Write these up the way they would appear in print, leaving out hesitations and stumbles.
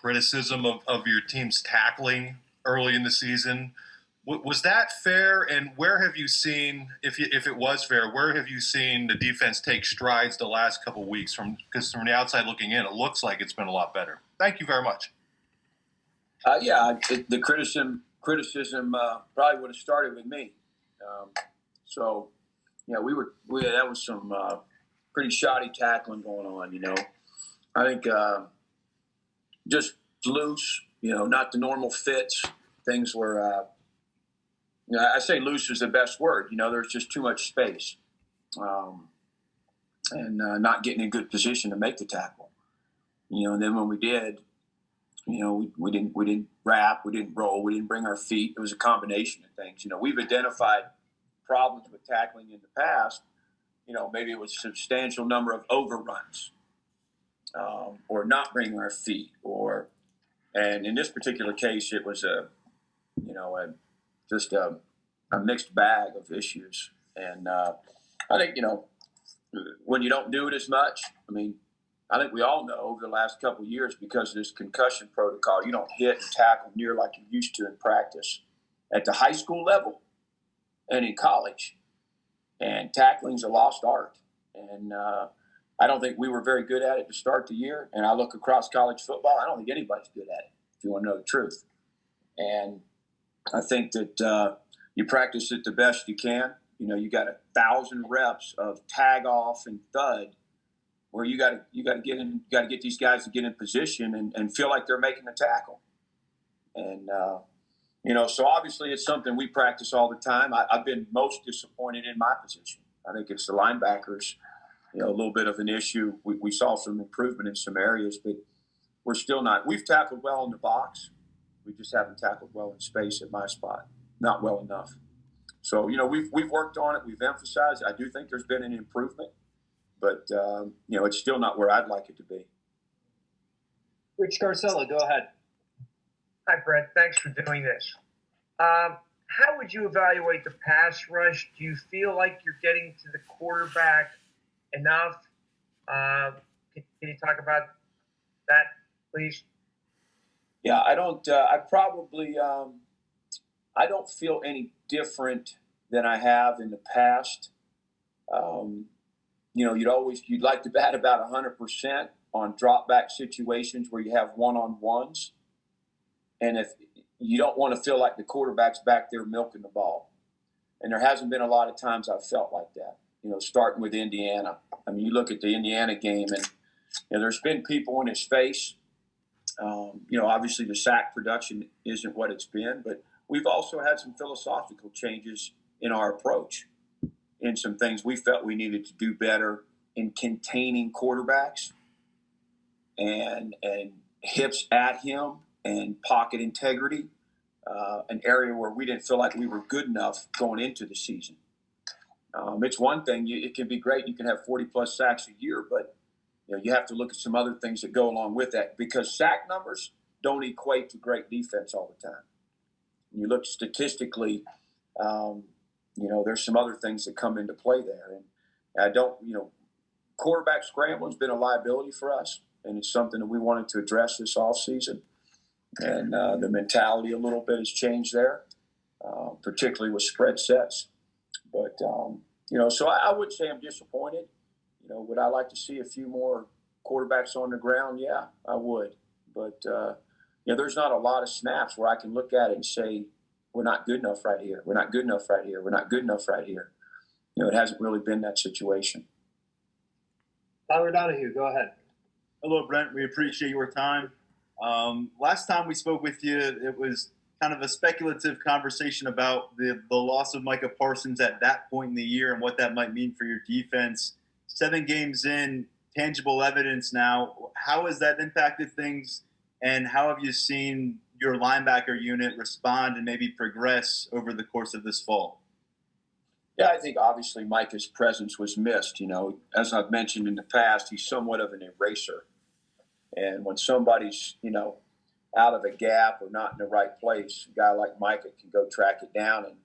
criticism of your team's tackling early in the season. Was that fair? And where have you seen, if it was fair, where have you seen the defense take strides the last couple of weeks? Because from the outside looking in, it looks like it's been a lot better. Thank you very much. The criticism probably would have started with me. That was some pretty shoddy tackling going on. I think just loose. Not the normal fits. Things were. I say loose is the best word. There's just too much space, and not getting in good position to make the tackle. And then when we did, we didn't wrap, we didn't roll, we didn't bring our feet. It was a combination of things. We've identified problems with tackling in the past. Maybe it was a substantial number of overruns, or not bringing our feet, and in this particular case, it was a mixed bag of issues. And I think, when you don't do it as much, I think we all know over the last couple of years, because of this concussion protocol, you don't hit and tackle near like you used to in practice at the high school level and in college. And tackling's a lost art. And I don't think we were very good at it to start the year. And I look across college football, I don't think anybody's good at it, if you want to know the truth. And I think that you practice it the best you can. You got 1,000 reps of tag off and thud, where you got to get these guys to get in position and feel like they're making a tackle. And so obviously it's something we practice all the time. I've been most disappointed in my position. I think it's the linebackers. A little bit of an issue. We saw some improvement in some areas, but we're still not. We've tackled well in the box. We just haven't tackled well in space at my spot. Not well enough. So, we've worked on it. We've emphasized. I do think there's been an improvement, but, it's still not where I'd like it to be. Rich Garcella, go ahead. Hi, Brent. Thanks for doing this. How would you evaluate the pass rush? Do you feel like you're getting to the quarterback enough? Can you talk about that, please? Yeah, I don't. I don't feel any different than I have in the past. You'd like to bat about 100% on drop back situations where you have one-on-ones, and if you don't want to feel like the quarterback's back there milking the ball, and there hasn't been a lot of times I've felt like that. Starting with Indiana. You look at the Indiana game, and there's been people in his face. Obviously the sack production isn't what it's been, but we've also had some philosophical changes in our approach, in some things we felt we needed to do better in containing quarterbacks and hips at him and pocket integrity, an area where we didn't feel like we were good enough going into the season. It's one thing, it can be great. You can have 40-plus sacks a year, but you have to look at some other things that go along with that, because sack numbers don't equate to great defense all the time. You look statistically, there's some other things that come into play there. And quarterback scrambling has been a liability for us, and it's something that we wanted to address this offseason. And the mentality a little bit has changed there, particularly with spread sets. But, so I would say I'm disappointed. Would I like to see a few more quarterbacks on the ground? Yeah, I would. But, there's not a lot of snaps where I can look at it and say, we're not good enough right here. We're not good enough right here. We're not good enough right here. It hasn't really been that situation. Tyler Donahue, go ahead. Hello, Brent. We appreciate your time. Last time we spoke with you, it was kind of a speculative conversation about the loss of Micah Parsons at that point in the year and what that might mean for your defense. 7 games in, tangible evidence now. How has that impacted things, and how have you seen your linebacker unit respond and maybe progress over the course of this fall? Yeah, I think obviously Micah's presence was missed. As I've mentioned in the past, he's somewhat of an eraser. And when somebody's, out of a gap or not in the right place, a guy like Micah can go track it down, and,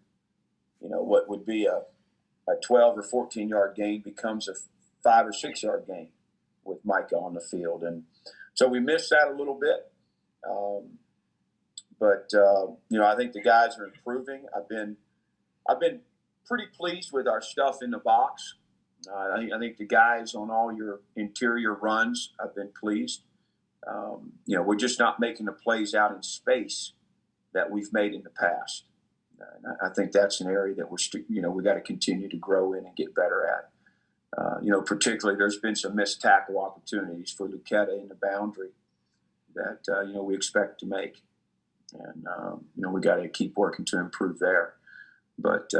what would be a 12 or 14-yard gain becomes a 5 or 6 yard gain with Micah on the field. And so we missed that a little bit. But I think the guys are improving. I've been pretty pleased with our stuff in the box. I think the guys on all your interior runs, I've been pleased. We're just not making the plays out in space that we've made in the past. And I think that's an area that we got to continue to grow in and get better at. Particularly there's been some missed tackle opportunities for Lucetta in the boundary that, we expect to make. And, we got to keep working to improve there. But,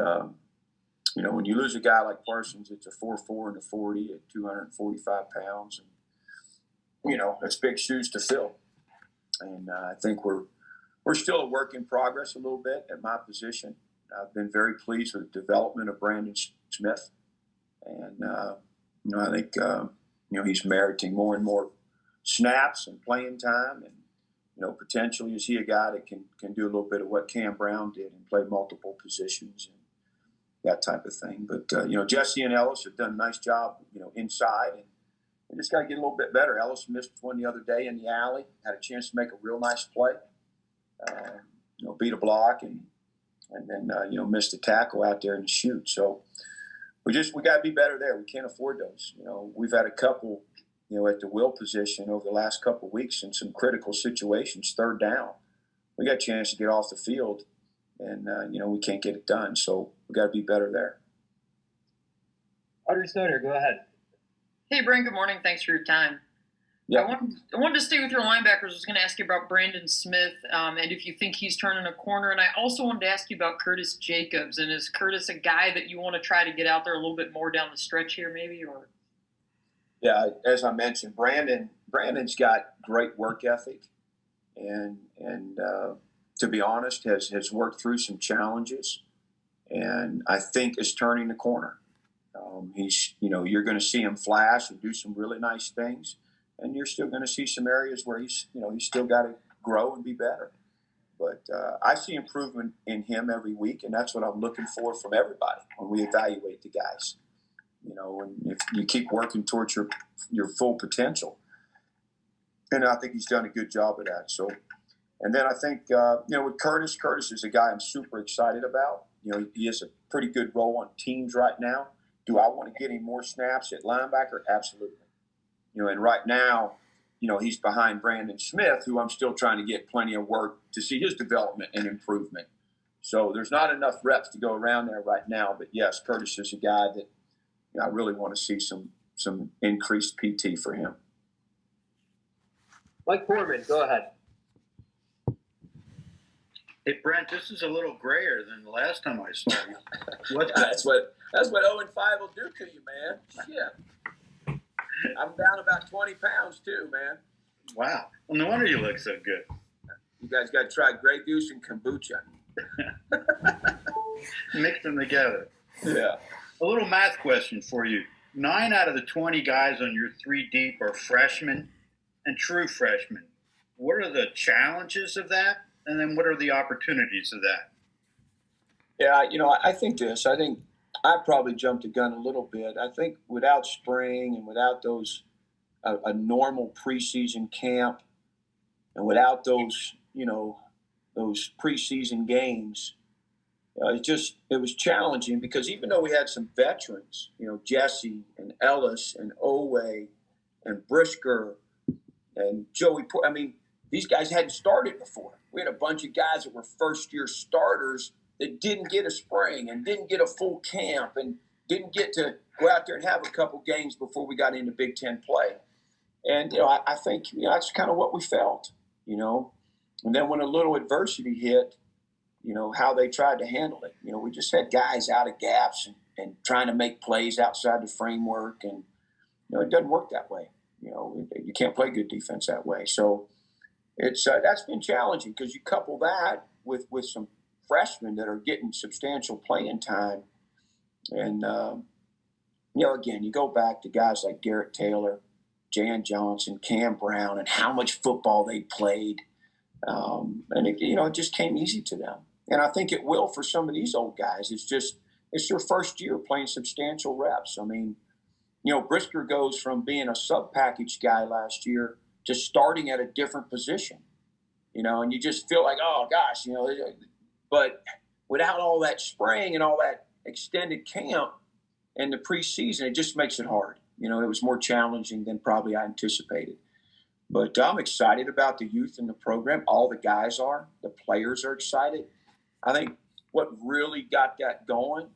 when you lose a guy like Parsons, it's a 4.4 in the 40 at 245 pounds. And, it's big shoes to fill. And I think we're still a work in progress a little bit at my position. I've been very pleased with the development of Brandon Smith. And, I think, he's meriting more and more snaps and playing time. And, potentially is he a guy that can do a little bit of what Cam Brown did and play multiple positions and that type of thing. But, Jesse and Ellis have done a nice job, inside. And we just got to get a little bit better. Ellis missed one the other day in the alley, had a chance to make a real nice play. Beat a block and then missed a tackle out there in the shoot. So we got to be better there. We can't afford those. We've had a couple, at the will position over the last couple of weeks in some critical situations, third down. We got a chance to get off the field, and we can't get it done. So we got to be better there. Audrey Snyder, go ahead. Hey, Brent. Good morning. Thanks for your time. Yeah. I wanted to stay with your linebackers. I was going to ask you about Brandon Smith and if you think he's turning a corner. And I also wanted to ask you about Curtis Jacobs. And is Curtis a guy that you want to try to get out there a little bit more down the stretch here maybe? Or Yeah, as I mentioned, Brandon's got great work ethic and to be honest, has worked through some challenges and I think is turning the corner. He's, you're going to see him flash and do some really nice things. And you're still going to see some areas where he's still got to grow and be better. But I see improvement in him every week, and that's what I'm looking for from everybody when we evaluate the guys. And if you keep working towards your full potential, and I think he's done a good job of that. So, and then I think with Curtis is a guy I'm super excited about. He has a pretty good role on teams right now. Do I want to get him more snaps at linebacker? Absolutely. And right now, he's behind Brandon Smith, who I'm still trying to get plenty of work to see his development and improvement. So there's not enough reps to go around there right now. But yes, Curtis is a guy that I really want to see some increased PT for him. Mike Foreman, go ahead. Hey, Brent, this is a little grayer than the last time I saw you. That's what 0-5 will do to you, man. Shit. I'm down about 20 pounds too, man. Wow. Well, no wonder you look so good. You guys got to try Grey Goose and kombucha. Mix them together. Yeah. A little math question for you. 9 out of the 20 guys on your 3 deep are freshmen and true freshmen. What are the challenges of that? And then what are the opportunities of that? Yeah, I think I probably jumped the gun a little bit. I think without spring and without those a normal preseason camp and without those preseason games, it was challenging because even though we had some veterans, Jesse and Ellis and Owe and Brisker and Joey, these guys hadn't started before. We had a bunch of guys that were first-year starters that didn't get a spring and didn't get a full camp and didn't get to go out there and have a couple games before we got into Big Ten play. And, I think that's kind of what we felt, And then when a little adversity hit, how they tried to handle it. We just had guys out of gaps and trying to make plays outside the framework. And, it doesn't work that way. You can't play good defense that way. So it's that's been challenging because you couple that with some freshmen that are getting substantial playing time. And, again, you go back to guys like Garrett Taylor, Jan Johnson, Cam Brown, and how much football they played. And it just came easy to them. And I think it will for some of these old guys. It's their first year playing substantial reps. Brisker goes from being a sub-package guy last year to starting at a different position. and you just feel like, oh gosh, but without all that spring and all that extended camp and the preseason, it just makes it hard. It was more challenging than probably I anticipated. But I'm excited about the youth in the program. All the guys are. The players are excited. I think what really got that going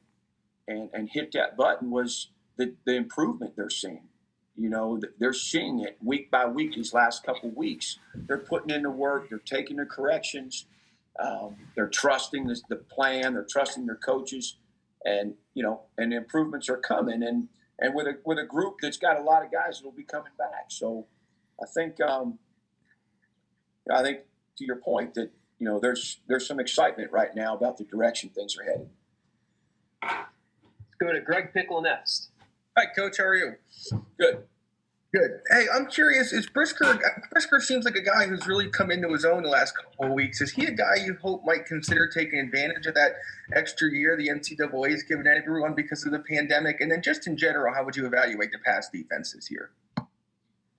and hit that button was the improvement they're seeing. They're seeing it week by week these last couple of weeks. They're putting in the work. They're taking the corrections. They're trusting the plan. They're trusting their coaches. And, and the improvements are coming. And with a group that's got a lot of guys that will be coming back. So I think to your point that, there's some excitement right now about the direction things are headed. Let's go to Greg Pickle next. Hi, Coach. How are you? Good. Good. Hey, I'm curious. Is Brisker seems like a guy who's really come into his own the last couple of weeks. Is he a guy you hope might consider taking advantage of that extra year the NCAA has given everyone because of the pandemic? And then just in general, how would you evaluate the pass defense this year?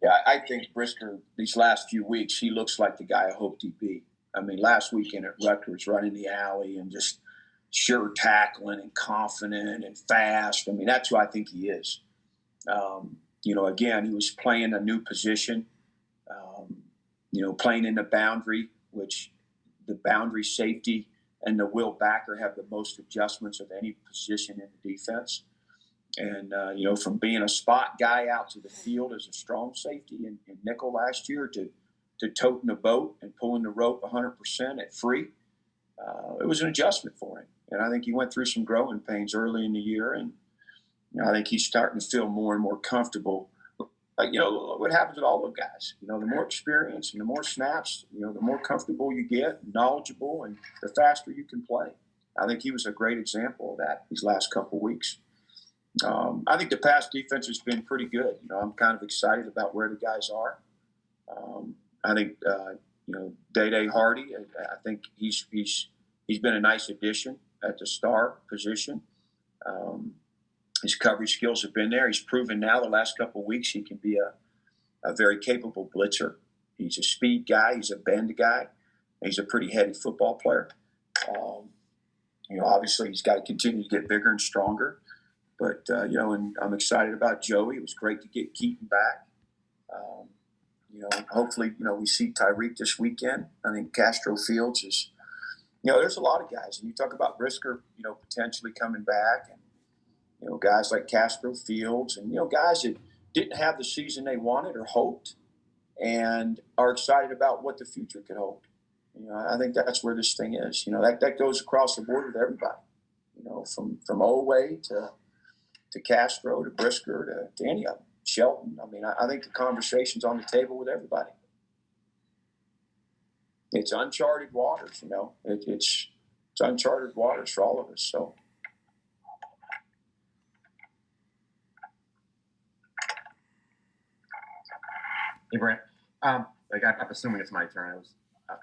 Yeah, I think Brisker, these last few weeks, he looks like the guy I hoped he'd be. I mean, last weekend at Rutgers, running the alley and just sure tackling and confident and fast. I mean, that's who I think he is. Again, he was playing a new position, playing in the boundary, which the boundary safety and the will backer have the most adjustments of any position in the defense. And, from being a spot guy out to the field as a strong safety in nickel last year to toting the boat and pulling the rope 100% at free, it was an adjustment for him. And I think he went through some growing pains early in the year. And I think he's starting to feel more and more comfortable. Like, what happens with all those guys? The more experience and the more snaps, the more comfortable you get, knowledgeable, and the faster you can play. I think he was a great example of that these last couple of weeks. I think the pass defense has been pretty good. I'm kind of excited about where the guys are. I think, Day Hardy, I think he's been a nice addition at the star position. His coverage skills have been there. He's proven now the last couple of weeks he can be a very capable blitzer. He's a speed guy. He's a bend guy. He's a pretty heady football player. Obviously he's got to continue to get bigger and stronger. But, and I'm excited about Joey. It was great to get Keaton back. Hopefully, we see Tyreek this weekend. I think Castro Fields is, there's a lot of guys. And you talk about Brisker, potentially coming back. And, guys like Castro Fields and, guys that didn't have the season they wanted or hoped and are excited about what the future could hold. I think that's where this thing is. That goes across the board with everybody, from Oway to Castro to Brisker to any of them. Shelton. I mean, I think the conversation's on the table with everybody. It's uncharted waters, It's uncharted waters for all of us. So. Hey, Brent. I'm assuming it's my turn. I was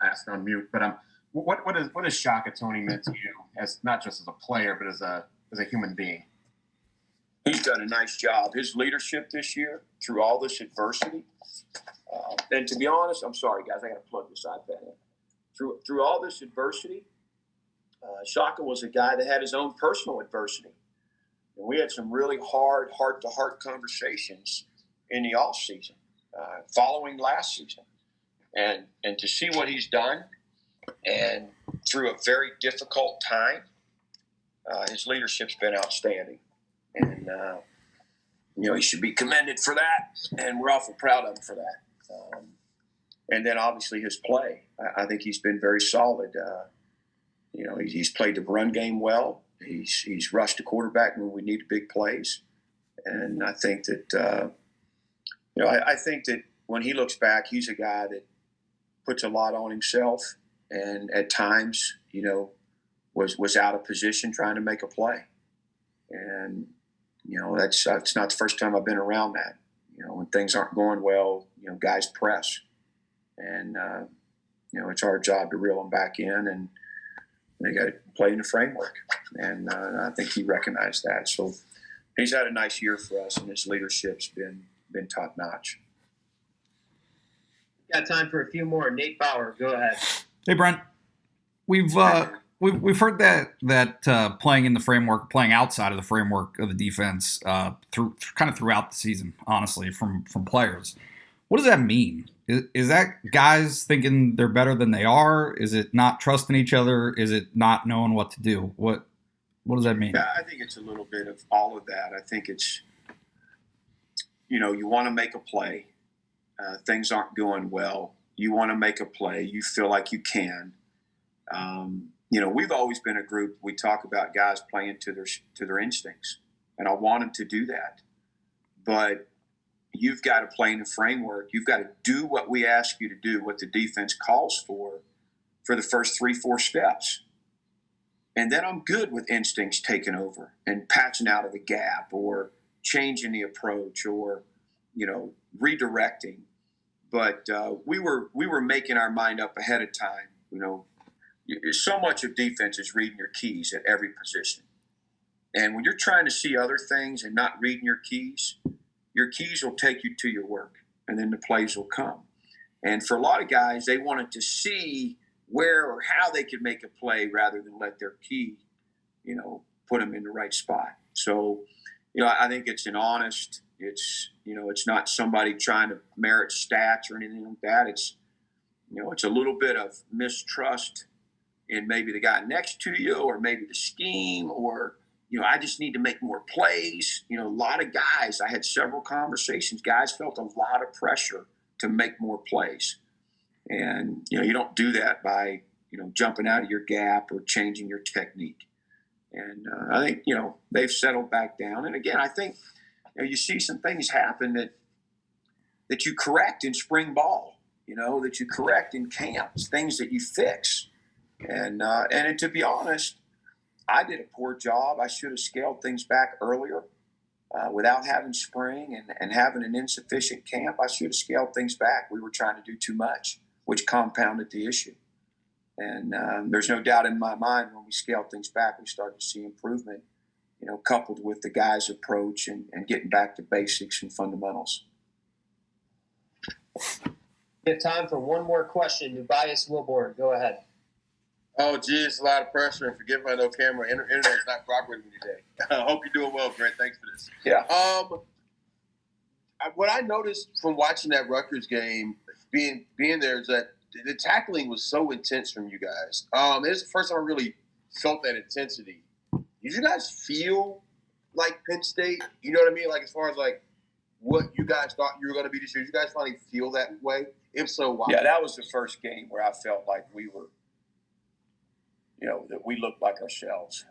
asked on mute, but what does Shaka Toney meant to you, as not just as a player, but as a human being? He's done a nice job. His leadership this year through all this adversity. And to be honest, I'm sorry, guys, I got to plug this iPad in. Through all this adversity, Shaka was a guy that had his own personal adversity. And we had some really hard, heart-to-heart conversations in the offseason, following last season. And to see what he's done, and through a very difficult time, his leadership's been outstanding. And, he should be commended for that, and we're awful proud of him for that. And then, obviously, his play. I think he's been very solid. He's played the run game well. He's rushed the quarterback when we need big plays. And I think that, I think that when he looks back, he's a guy that puts a lot on himself and at times, was out of position trying to make a play. And, that's not the first time I've been around that. When things aren't going well, guys press. And, it's our job to reel them back in, and they got to play in the framework. And I think he recognized that. So he's had a nice year for us, and his leadership's been top-notch. Got time for a few more. Nate Bauer, go ahead. Hey, Brent. We've heard that playing in the framework, playing outside of the framework of the defense, throughout the season, honestly, from players. What does that mean? Is that guys thinking they're better than they are? Is it not trusting each other? Is it not knowing what to do? What does that mean? Yeah, I think it's a little bit of all of that. I think it's, you want to make a play. Things aren't going well. You want to make a play. You feel like you can. We've always been a group. We talk about guys playing to their instincts, and I want them to do that. But you've got to play in the framework. You've got to do what we ask you to do, what the defense calls for the first 3-4 steps. And then I'm good with instincts taking over and patching out of the gap or changing the approach or, redirecting. But we were making our mind up ahead of time. So much of defense is reading your keys at every position. And when you're trying to see other things and not reading your keys will take you to your work, and then the plays will come. And for a lot of guys, they wanted to see where or how they could make a play rather than let their key, put them in the right spot. So, I think it's an honest, it's not somebody trying to merit stats or anything like that. It's, it's a little bit of mistrust in maybe the guy next to you or maybe the scheme or, I just need to make more plays. A lot of guys, I had several conversations, guys felt a lot of pressure to make more plays. And, you don't do that by, jumping out of your gap or changing your technique. And I think, they've settled back down. And again, I think, you see some things happen that you correct in spring ball, that you correct in camps, things that you fix. And to be honest, I did a poor job. I should have scaled things back earlier without having spring and having an insufficient camp. I should have scaled things back. We were trying to do too much, which compounded the issue. And there's no doubt in my mind when we scaled things back, we started to see improvement, coupled with the guys' approach and getting back to basics and fundamentals. We have time for one more question. Tobias Wilborn, go ahead. Oh, gee, it's a lot of pressure, and forgive my no camera. Internet's not cooperating with me today. I hope you're doing well, Brent. Thanks for this. Yeah. What I noticed from watching that Rutgers game, being there, is that the tackling was so intense from you guys. It's the first time I really felt that intensity. Did you guys feel like Penn State? You know what I mean? Like, as far as, like, what you guys thought you were going to be this year, did you guys finally feel that way? If so, why? Yeah, that was the first game where I felt like we were, that we looked like ourselves.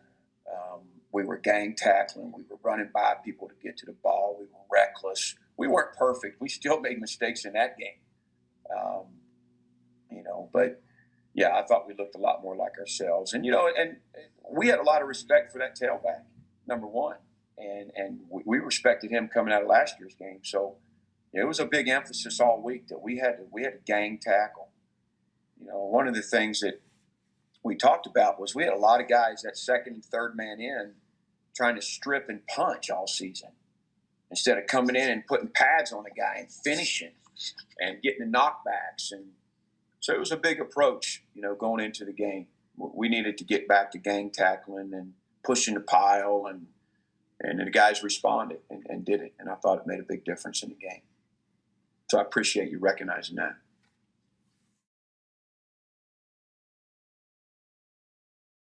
We were gang tackling. We were running by people to get to the ball. We were reckless. We weren't perfect. We still made mistakes in that game. But yeah, I thought we looked a lot more like ourselves. And, and we had a lot of respect for that tailback, number one. And we respected him coming out of last year's game. So it was a big emphasis all week that we had to gang tackle. One of the things that we talked about was we had a lot of guys that second and third man in trying to strip and punch all season instead of coming in and putting pads on a guy and finishing and getting the knockbacks. And so it was a big approach, going into the game. We needed to get back to gang tackling and pushing the pile, and the guys responded and did it. And I thought it made a big difference in the game. So I appreciate you recognizing that.